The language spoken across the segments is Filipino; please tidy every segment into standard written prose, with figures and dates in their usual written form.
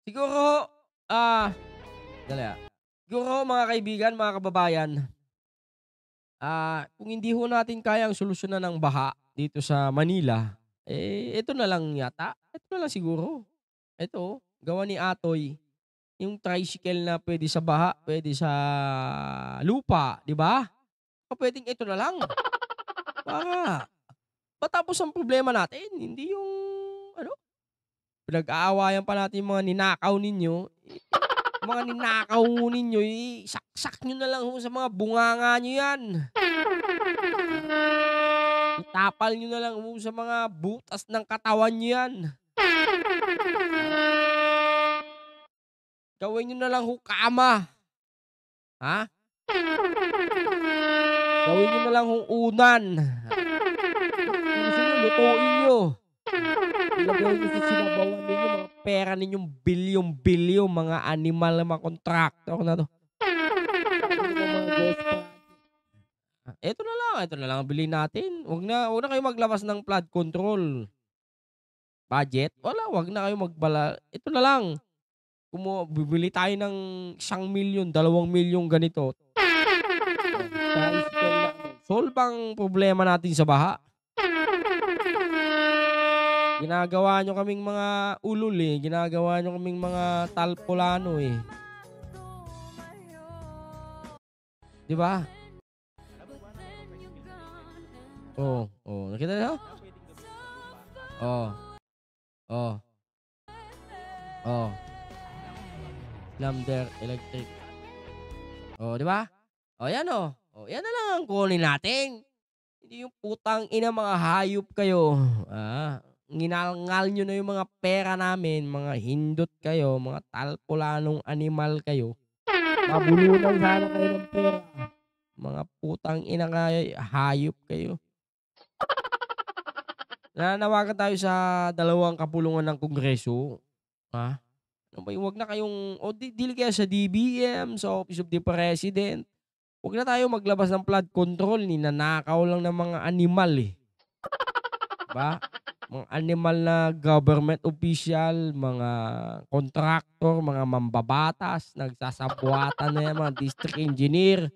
Siguro, dali, siguro mga kaibigan, mga kababayan, kung hindi ho natin kayang solusyonan ang baha dito sa Manila, ito na lang yata, ito na lang siguro. Ito, gawa ni Atoy, yung tricycle na puwede sa baha, puwede sa lupa, 'di ba? Pupuwedeng ito na lang para matapos ang problema natin, hindi yung ano, pinag-aawayan pa natin yung mga ninakaw ninyo, mga ninakaw ho ninyo, isaksak niyo na lang ho sa mga bunganga niyo 'yan. Ah, Itapal niyo na lang ho sa mga butas ng katawan niyo 'yan. Ah, Gawin niyo na lang ho kama, ha? Gawin niyo na lang hong unan. Kung gusto niyo lutuin niyo. Ilagay niyo sa sinabawan ninyo mga pera ninyong bilyong-bilyon, mga animal na mga kontraktor na 'to. Sabi niyo ng mga ghost project. Ito na lang ang bilhin natin. Wag na kayong maglabas ng flood control budget. Wag na kayong ito na lang, bibili tayo ng 1,000,000, 2,000,000 ganito. Tricycle na ano, solve ang problema natin sa baha. Ginagawa niyo kaming mga ulol, ginagawa niyo kaming mga talpulano, 'di ba? Oh, oh, nakita niyo? Oh, oh, oh, Plumder Electric. Oh, 'di ba? Oh, 'yan, oh. Oh, 'yan na lang ang kunin natin. Hindi yung putang ina mga hayop kayo, nginangal niyo na yung mga pera namin, mga hindot kayo, mga talpulanong animal kayo. Mabulunan sana kayo ng pera. Mga putang ina hayop kayo. Nananawagan tayo sa dalawang kapulungan ng Kongreso, ha? Ano ba yung wag na kayong o dili kaya sa DBM, sa Office of the President. Wag na tayo maglabas ng flood control, ninanakaw lang ng mga animal, 'di ba? Mga animal na government official, mga kontraktor, mga mambabatas, nagsasabuatan na yan, mga district engineer,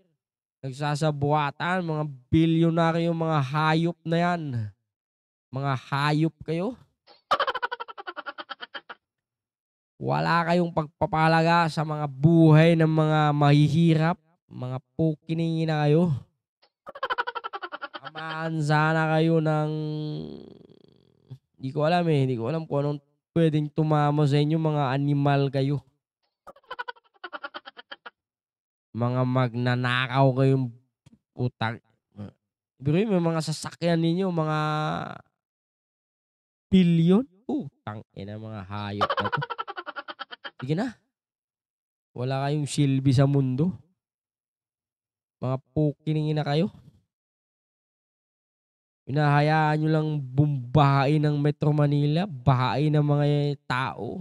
nagsasabuatan, mga bilyonaryong mga hayop na yan. Mga hayop kayo. Wala kayong pagpapahalaga sa mga buhay ng mga mahihirap, mga pukiningi na kayo. Tamaan sana kayo ng hindi ko alam kung anong puwedeng tumama sa inyo, mga animal kayo. Mga magnanakaw kayong putang biruin mo yung mga sasakyan ninyo, mga bilyon, putang ina mga hayop na 'to. Sige na, wala kayong silbi sa mundo, mga pukiningi na kayo. Hinahayaan niyo lang bahain ng Metro Manila, bahain ng mga tao.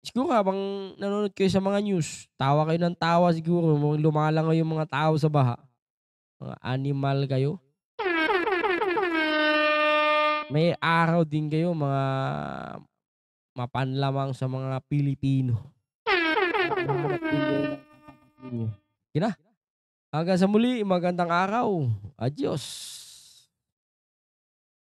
Siguro habang nanonood kayo sa mga news, tawa kayo ng tawa siguro, lumalangoy yung mga tao sa baha, mga animal kayo. May araw din kayo mga mapanlamang sa mga Pilipino. Maghahanap din kayo ng katapat ninyo. Sige na, hanggang sa muli, magandang araw. Adios.